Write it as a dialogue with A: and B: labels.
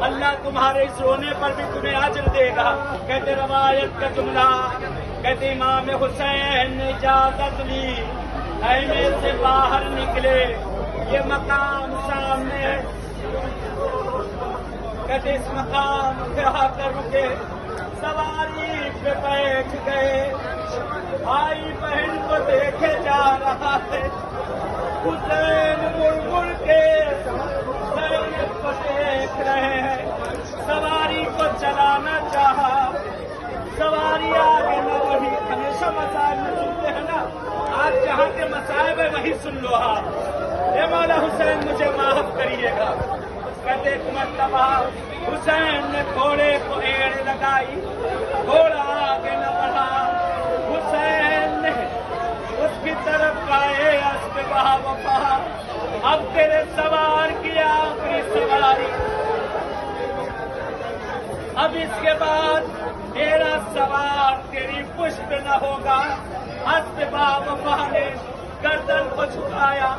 A: اللہ تمہارے اس رونے پر بھی تمہیں اجر دے گا۔ کہتے روایت کا جملہ، کہتے امام حسین نے اجازت لی، خیمے سے باہر نکلے، یہ مقام سامنے ہے، کہتے اس مقام پہ آ کر رکے، سواری پہ بیٹھ گئے، بھائی بہن کو دیکھے جا رہا ہے، حسین مڑ مڑ کے زینب کو دیکھ رہے ہیں، سواری کو چلانا چاہا، سواری آگے نہ بڑھی۔ ہمیشہ مسائل میں سنتے ہیں نا، آج جہاں کے مسائل ہے وہی سن لو آپ۔ اے مولا حسین مجھے معاف کریے گا۔ کہتے ایک مرتبہ حسین نے گھوڑے کو ایڑ لگائی، گھوڑا آگے نہ بڑھا، حسین نے اس کی طرف گائے اسب با وفا، اب تیرے سوار کی آخری سواری، اب اس کے بعد تیرا سوار تیری پشت نہ ہوگا۔ اسب با وفا نے گردن کو جھکایا۔